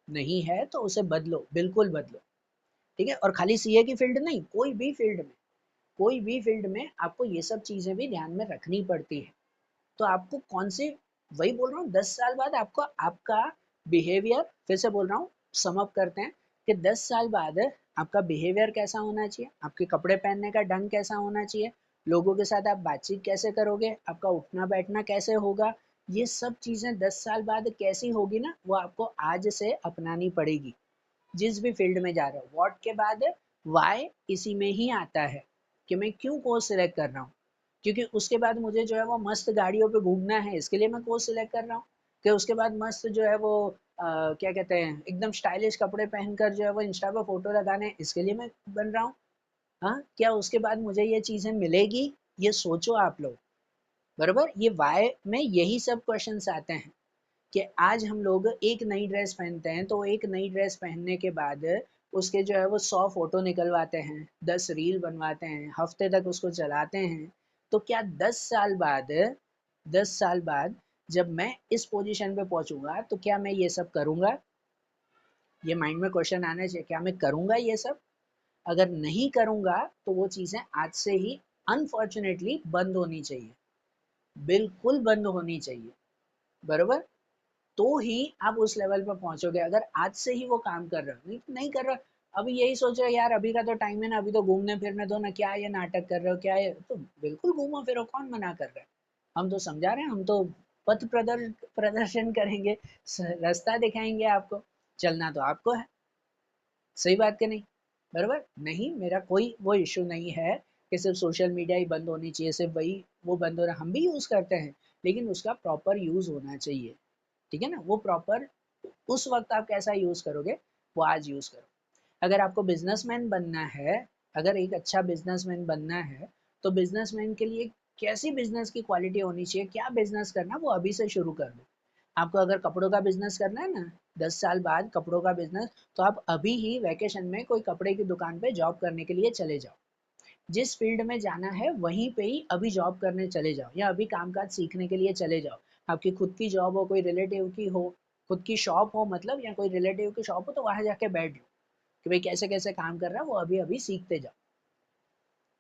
नहीं है तो उसे बदलो, बिल्कुल बदलो। ठीक है, और खाली सीए की फील्ड नहीं, कोई भी फील्ड में, कोई भी फील्ड में आपको ये सब चीजें भी ध्यान में रखनी पड़ती है। तो आपको कौन सी, वही बोल रहा हूँ, 10 साल बाद आपको आपका बिहेवियर, फिर से बोल रहा हूँ, सम अप करते हैं कि 10 साल बाद आपका बिहेवियर कैसा होना चाहिए, आपके कपड़े पहनने का ढंग कैसा होना चाहिए, लोगों के साथ आप बातचीत कैसे करोगे, आपका उठना बैठना कैसे होगा, ये सब चीजें 10 साल बाद कैसी होगी ना, वो आपको आज से अपनानी पड़ेगी। जिस भी फील्ड में जा रहे हो, व्हाट के बाद वाई इसी में ही आता है कि मैं क्यों कोर्स सिलेक्ट कर रहा हूँ, क्योंकि उसके बाद मुझे जो है वो मस्त गाड़ियों पे घूमना है, इसके लिए मैं कोर्स सिलेक्ट कर रहा हूँ। कि उसके बाद मस्त जो है वो क्या कहते हैं, एकदम स्टाइलिश कपड़े पहनकर जो है वो इंस्टा पे फोटो लगाने, इसके लिए मैं बन रहा हूँ। हाँ, क्या उसके बाद मुझे ये चीजें मिलेगी? ये सोचो आप लोग, बराबर। ये वाई में यही सब क्वेश्चंस आते हैं कि आज हम लोग एक नई ड्रेस पहनते हैं, तो एक नई ड्रेस पहनने के बाद उसके जो है वो 100 फोटो निकलवाते हैं, 10 रील बनवाते हैं, हफ्ते तक उसको चलाते हैं। तो क्या 10 साल बाद, 10 साल बाद जब मैं इस पोजीशन पे पहुंचूंगा तो क्या मैं ये सब करूंगा? ये माइंड में क्वेश्चन आना चाहिए, क्या मैं करूंगा ये सब? अगर नहीं करूंगा तो वो चीजें आज से ही अनफॉर्चुनेटली बंद होनी चाहिए, बिल्कुल बंद होनी चाहिए, बरोबर। तो ही आप उस लेवल पर पहुंचोगे। अगर आज से ही वो काम कर रहे हो, नहीं नहीं कर रहे हो, अभी यही सोच रहे हो यार अभी का तो टाइम है ना, अभी तो घूमने फिरने दो ना, क्या ये नाटक कर रहे हो, क्या ये, तो बिल्कुल घूमो फिरो, कौन मना कर रहा है? हम तो समझा रहे हैं, हम तो पथ प्रदर्शन करेंगे, रास्ता दिखाएंगे आपको, चलना तो आपको है। सही बात कि नहीं? बराबर नहीं, मेरा कोई वो इशू नहीं है कि सिर्फ सोशल मीडिया ही बंद होनी चाहिए, सिर्फ वही वो बंद हो रहा है, हम भी यूज करते हैं, लेकिन उसका प्रॉपर यूज होना चाहिए। ठीक है ना, वो प्रॉपर उस वक्त आप कैसा यूज करोगे, वो आज यूज करो। अगर आपको बिजनेसमैन बनना है, अगर एक अच्छा बिजनेसमैन बनना है, तो बिजनेसमैन के लिए कैसी बिजनेस की क्वालिटी होनी चाहिए, क्या बिजनेस करना, वो अभी से शुरू कर दो। आपको अगर कपड़ों का बिजनेस करना है ना, 10 साल बाद कपड़ों का बिजनेस, तो आप अभी ही वैकेशन में कोई कपड़े की दुकान पे जॉब करने के लिए चले जाओ। जिस फील्ड में जाना है वहीं पे ही अभी जॉब करने चले जाओ, या अभी कामकाज सीखने के लिए चले जाओ। आपकी खुद की जॉब हो, कोई रिलेटिव की हो, खुद की शॉप हो मतलब, या कोई रिलेटिव की शॉप हो, तो वहां जाके बैठ लो कि भाई कैसे कैसे काम कर रहा है वो अभी अभी सीखते जाओ।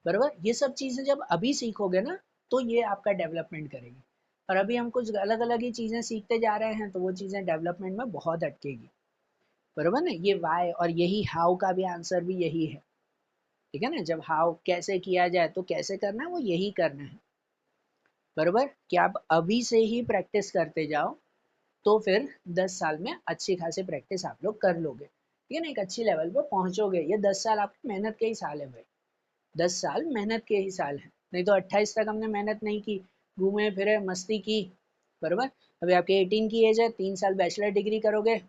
बराबर, ये सब चीजें जब अभी सीखोगे ना, तो ये आपका डेवलपमेंट करेगी। और अभी हम कुछ अलग अलग ही चीजें सीखते जा रहे हैं, तो वो चीजें डेवलपमेंट में बहुत अटकेगी। बराबर ना, ये वाई और यही हाउ का भी आंसर भी यही है। ठीक है ना, जब हाउ कैसे किया जाए तो कैसे करना है वो यही करना है। बराबर, कि आप अभी से ही प्रैक्टिस करते जाओ, तो फिर 10 साल में अच्छी खासी प्रैक्टिस आप लोग कर लोगे। ठीक है ना, एक अच्छी लेवल पे पहुंचोगे। ये 10 साल आपकी मेहनत के ही साल है भाई, 10 साल मेहनत के ही साल है, नहीं तो 28 तक हमने मेहनत नहीं की, घूमे फिरे मस्ती की। बराबर, अभी आपके 18 की एज है, 3 साल बैचलर डिग्री करोगे,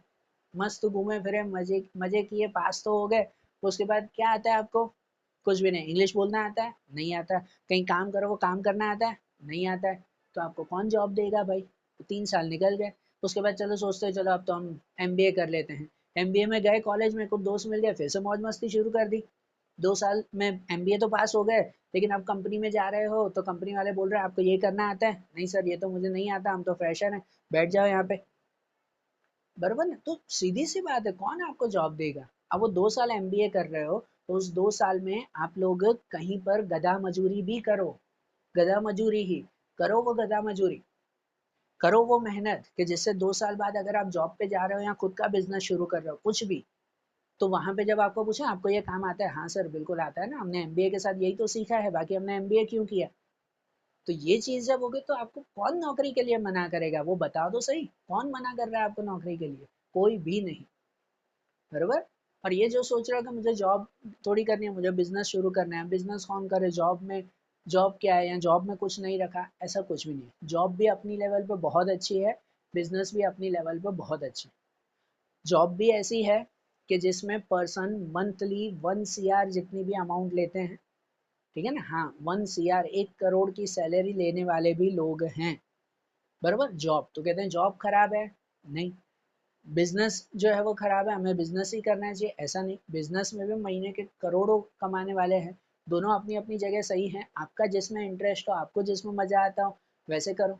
मस्त घूमे फिरे, मजे मजे किए, पास तो हो गए। उसके बाद क्या आता है आपको? कुछ भी नहीं। इंग्लिश बोलना आता है? नहीं आता। कहीं काम करो, वो काम करना आता है? नहीं आता है। तो आपको कौन जॉब देगा भाई? तो 3 साल निकल गए। उसके बाद चलो सोचते हैं चलो अब तो हम एमबीए कर लेते हैं। एमबीए में गए कॉलेज में, कुछ दोस्त मिल गए, फिर से मौज मस्ती शुरू कर दी। 2 साल में एमबीए तो पास हो गए, लेकिन अब कंपनी में जा रहे हो तो कंपनी वाले बोल रहे हैं आपको ये करना आता है? नहीं सर, ये तो मुझे नहीं आता, हम तो फ्रेशर हैं, बैठ जाओ यहाँ पे। बरोबर ना, तो सीधी सी बात है, कौन आपको जॉब देगा? अब वो 2 साल एमबीए कर रहे हो, तो उस 2 साल में आप लोग कहीं पर गधा मजूरी भी करो, गधा मजूरी ही करो, वो गधा मजूरी करो, वो मेहनत कि जिससे 2 साल बाद अगर आप जॉब पे जा रहे हो या खुद का बिजनेस शुरू कर रहे हो कुछ भी, तो वहां पे जब आपको पूछे आपको ये काम आता है, हाँ सर बिल्कुल आता है ना, हमने एमबीए के साथ यही तो सीखा है, बाकी हमने एमबीए क्यों किया। तो ये चीज जब होगी तो आपको कौन नौकरी के लिए मना करेगा, वो बताओ तो सही, कौन मना कर रहा है आपको नौकरी के लिए? कोई भी नहीं। बरोबर। और ये जो सोच रहा है कि मुझे जॉब थोड़ी करनी है, मुझे बिजनेस शुरू करना है, बिजनेस कौन करे जॉब में? जॉब क्या है, या जॉब में कुछ नहीं रखा, ऐसा कुछ भी नहीं। जॉब भी अपनी लेवल पे बहुत अच्छी है, बिजनेस भी अपनी लेवल पे बहुत अच्छी है। जॉब भी ऐसी है कि जिसमें पर्सन मंथली 1 CR जितनी भी अमाउंट लेते हैं, ठीक है ना, हाँ 1 CR, 1 करोड़ की सैलरी लेने वाले भी लोग हैं। बराबर, जॉब तो कहते हैं जॉब खराब है, नहीं। बिजनेस जो है वो खराब है, हमें बिजनेस ही करना चाहिए, ऐसा नहीं, बिजनेस में भी महीने के करोड़ों कमाने वाले हैं। दोनों अपनी अपनी जगह सही हैं, आपका जिसमें इंटरेस्ट हो, आपको जिसमें मजा आता हो वैसे करो,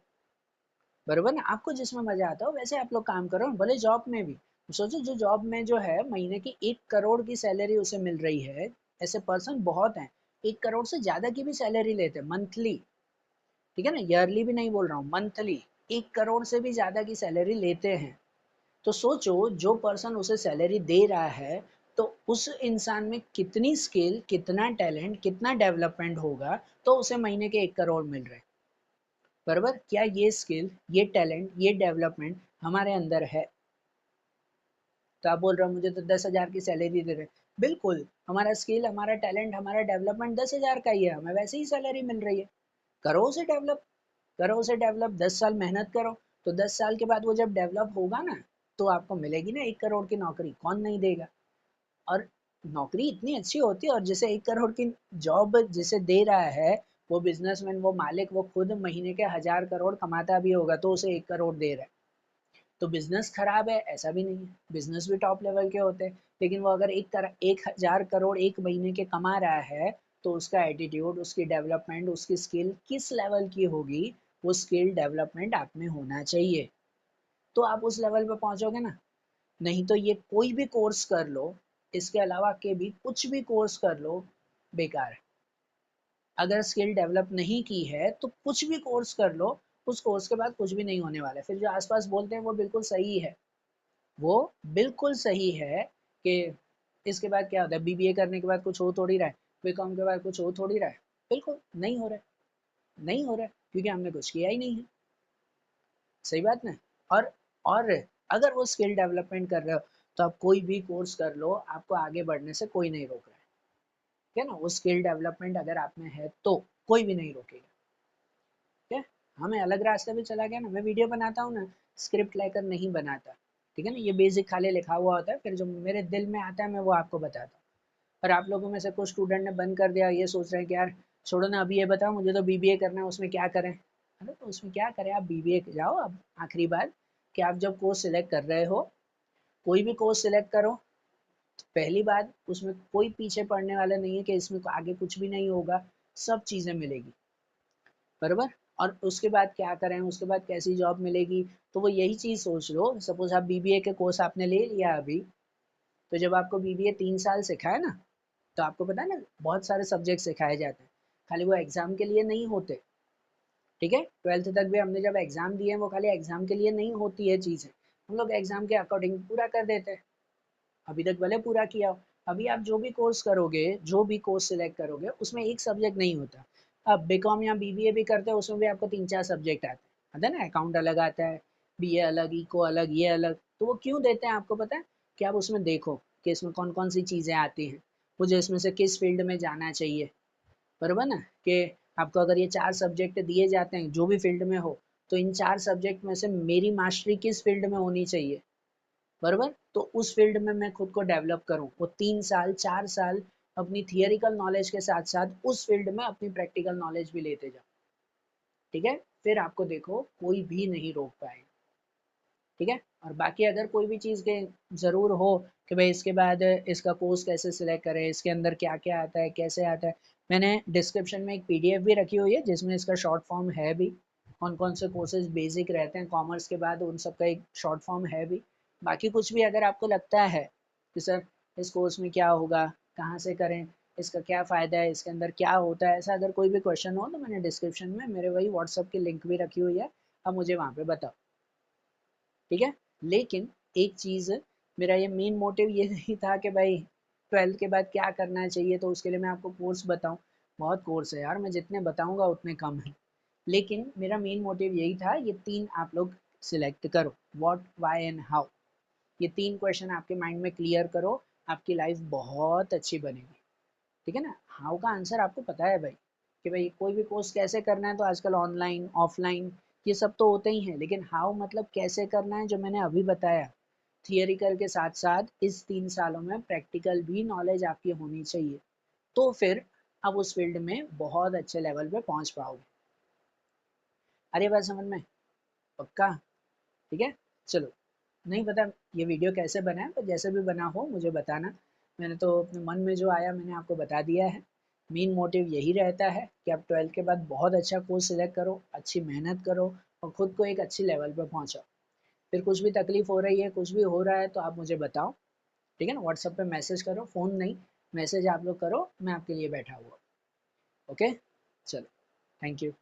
बरोबर ना। आपको जिसमें मजा आता हो वैसे आप लोग काम करो, भले जॉब में भी। सोचो जो जॉब में जो है महीने की 1 करोड़ की सैलरी उसे मिल रही है, ऐसे पर्सन बहुत हैं, 1 करोड़ से ज्यादा की भी सैलरी लेते हैं मंथली, ठीक है ना, ईयरली भी नहीं बोल रहा हूँ, मंथली 1 करोड़ से भी ज्यादा की सैलरी लेते हैं। तो सोचो जो पर्सन उसे सैलरी दे रहा है, तो उस इंसान में कितनी स्किल, कितना टैलेंट, कितना डेवलपमेंट होगा, तो उसे महीने के 1 करोड़ मिल रहे हैं, बराबर। क्या ये स्किल, ये टैलेंट, ये डेवलपमेंट हमारे अंदर है? तो आप बोल रहे हो मुझे तो 10,000 की सैलरी दे रहे हैं, बिल्कुल हमारा स्किल, हमारा टैलेंट, हमारा डेवलपमेंट 10,000 का ही है, हमें वैसे ही सैलरी मिल रही है। करो उसे डेवलप, करो उसे डेवलप, 10 साल मेहनत करो, तो 10 साल के बाद वो जब डेवलप होगा ना, तो आपको मिलेगी ना 1 करोड़ की नौकरी, कौन नहीं देगा। और नौकरी इतनी अच्छी होती है, और जिसे 1 करोड़ की जॉब जिसे दे रहा है, वो बिजनेसमैन, वो मालिक, वो खुद महीने के 1,000 करोड़ कमाता भी होगा तो उसे 1 करोड़ दे रहा है। तो बिजनेस खराब है ऐसा भी नहीं है, बिजनेस भी टॉप लेवल के होते हैं, लेकिन वो अगर 1,000 करोड़ एक महीने के कमा रहा है, तो उसका एटीट्यूड, उसकी डेवलपमेंट, उसकी स्किल किस लेवल की होगी, वो स्किल डेवलपमेंट आप में होना चाहिए, तो आप उस लेवल पे पहुंचोगे ना। नहीं तो ये कोई भी कोर्स कर लो, इसके अलावा के भी कुछ भी कोर्स कर लो, बेकार है। अगर स्किल डेवलप नहीं की है तो कुछ भी कोर्स कर लो, उस कोर्स के बाद कुछ भी नहीं होने वाला है। फिर जो आसपास बोलते हैं वो बिल्कुल सही है, वो बिल्कुल सही है कि इसके बाद क्या होता है, बीबीए करने के बाद कुछ हो थोड़ी रहा है, बीकॉम के बाद कुछ हो थोड़ी रहा है, बिल्कुल नहीं हो रहा है, नहीं हो रहा है, क्योंकि हमने कुछ किया ही नहीं है, सही बात ना। और अगर वो स्किल डेवलपमेंट कर रहे हो, तो आप कोई भी कोर्स कर लो, आपको आगे बढ़ने से कोई नहीं रोक रहा है, ठीक है ना। वो स्किल डेवलपमेंट अगर आप में है तो कोई भी नहीं रोकेगा, ठीक है। हमें अलग रास्ते पे चला गया ना, मैं वीडियो बनाता हूँ ना, स्क्रिप्ट लेकर नहीं बनाता, ठीक है ना, ये बेसिक खाली लिखा हुआ होता है, फिर जो मेरे दिल में आता है मैं वो आपको बताता हूँ। और आप लोगों में से कुछ स्टूडेंट ने बंद कर दिया, ये सोच रहे हैं कि यार छोड़ो ना, अभी ये बताओ मुझे तो बीबीए करना है, उसमें क्या करें। अरे तो उसमें क्या करें, आप बीबीए जाओ। अब आखिरी बात कि आप जब कोर्स सिलेक्ट कर रहे हो, कोई भी कोर्स सिलेक्ट करो, तो पहली बात उसमें कोई पीछे पड़ने वाला नहीं है कि इसमें आगे कुछ भी नहीं होगा, सब चीज़ें मिलेगी, बराबर। और उसके बाद क्या करें, उसके बाद कैसी जॉब मिलेगी, तो वो यही चीज़ सोच लो। सपोज आप बीबीए के कोर्स आपने ले लिया अभी, तो जब आपको बीबीए 3 साल सिखाए ना, तो आपको पता है ना बहुत सारे सब्जेक्ट सिखाए जाते हैं, खाली वो एग्जाम के लिए नहीं होते, ठीक है। 12th तक भी हमने जब एग्जाम दिए हैं, वो खाली एग्जाम के लिए नहीं होती है चीज़ें, हम लोग एग्जाम के अकॉर्डिंग पूरा कर देते हैं, अभी तक भले पूरा किया हो। अभी आप जो भी कोर्स करोगे, जो भी कोर्स सिलेक्ट करोगे, उसमें एक सब्जेक्ट नहीं होता। अब बीकॉम या बीबीए भी करते हो, उसमें भी आपको 3-4 सब्जेक्ट आते हैं ना, अकाउंट अलग आता है, बीए अलग, इको अलग, ये अलग, तो वो क्यों देते हैं आपको पता है, कि आप उसमें देखो कि इसमें कौन कौन सी चीज़ें आती हैं, मुझे इसमें से किस फील्ड में जाना चाहिए, बरोबर ना। कि आपको अगर ये 4 सब्जेक्ट दिए जाते हैं जो भी फील्ड में हो, तो इन 4 सब्जेक्ट में से मेरी मास्टरी किस फील्ड में होनी चाहिए, बरोबर। तो उस फील्ड में मैं खुद को डेवलप करूँ, वो 3 साल 4 साल अपनी थियरिकल नॉलेज के साथ साथ उस फील्ड में अपनी प्रैक्टिकल नॉलेज भी लेते जाओ, ठीक है। फिर आपको देखो कोई भी नहीं रोक पाएगा, ठीक है। और बाकी अगर कोई भी चीज़ के ज़रूर हो कि भाई इसके बाद इसका कोर्स कैसे सिलेक्ट करें, इसके अंदर क्या क्या आता है, कैसे आता है, मैंने डिस्क्रिप्शन में एक पीडीएफ भी रखी हुई है जिसमें इसका शॉर्ट फॉर्म है भी, कौन कौन से कोर्सेज बेसिक रहते हैं कॉमर्स के बाद, उन सब का एक शॉर्ट फॉर्म है भी। बाकी कुछ भी अगर आपको लगता है कि सर इस कोर्स में क्या होगा, कहाँ से करें, इसका क्या फ़ायदा है, इसके अंदर क्या होता है, ऐसा अगर कोई भी क्वेश्चन हो, तो मैंने डिस्क्रिप्शन में मेरे वही व्हाट्सअप की लिंक भी रखी हुई है, अब मुझे वहाँ पे बताओ, ठीक है। लेकिन एक चीज़, मेरा ये मेन मोटिव ये नहीं था कि भाई 12th के बाद क्या करना चाहिए तो उसके लिए मैं आपको कोर्स बताऊं, बहुत कोर्स है यार, मैं जितने बताऊंगा उतने कम है। लेकिन मेरा मेन मोटिव यही था, ये 3 आप लोग सिलेक्ट करो, व्हाट, व्हाई एंड हाउ, ये 3 क्वेश्चन आपके माइंड में क्लियर करो, आपकी लाइफ बहुत अच्छी बनेगी, ठीक है ना। हाउ का आंसर आपको पता है भाई, कि भाई कोई भी कोर्स कैसे करना है, तो आजकल ऑनलाइन ऑफलाइन ये सब तो होते ही हैं, लेकिन हाउ मतलब कैसे करना है, जो मैंने अभी बताया, थियरिकल के साथ साथ इस 3 सालों में प्रैक्टिकल भी नॉलेज आपकी होनी चाहिए, तो फिर आप उस फील्ड में बहुत अच्छे लेवल पे पहुंच पाओगे। अरे बात समझ में, पक्का, ठीक है। चलो, नहीं पता ये वीडियो कैसे बना है, पर जैसे भी बना हो मुझे बताना, मैंने तो अपने मन में जो आया मैंने आपको बता दिया है। मेन मोटिव यही रहता है कि आप 12th के बाद बहुत अच्छा कोर्स सिलेक्ट करो, अच्छी मेहनत करो और खुद को एक अच्छी लेवल पर पहुंचाओ। फिर कुछ भी तकलीफ हो रही है, कुछ भी हो रहा है तो आप मुझे बताओ, ठीक है ना। व्हाट्सएप पे मैसेज करो, फ़ोन नहीं, मैसेज आप लोग करो, मैं आपके लिए बैठा हुआ। ओके, चलो, थैंक यू।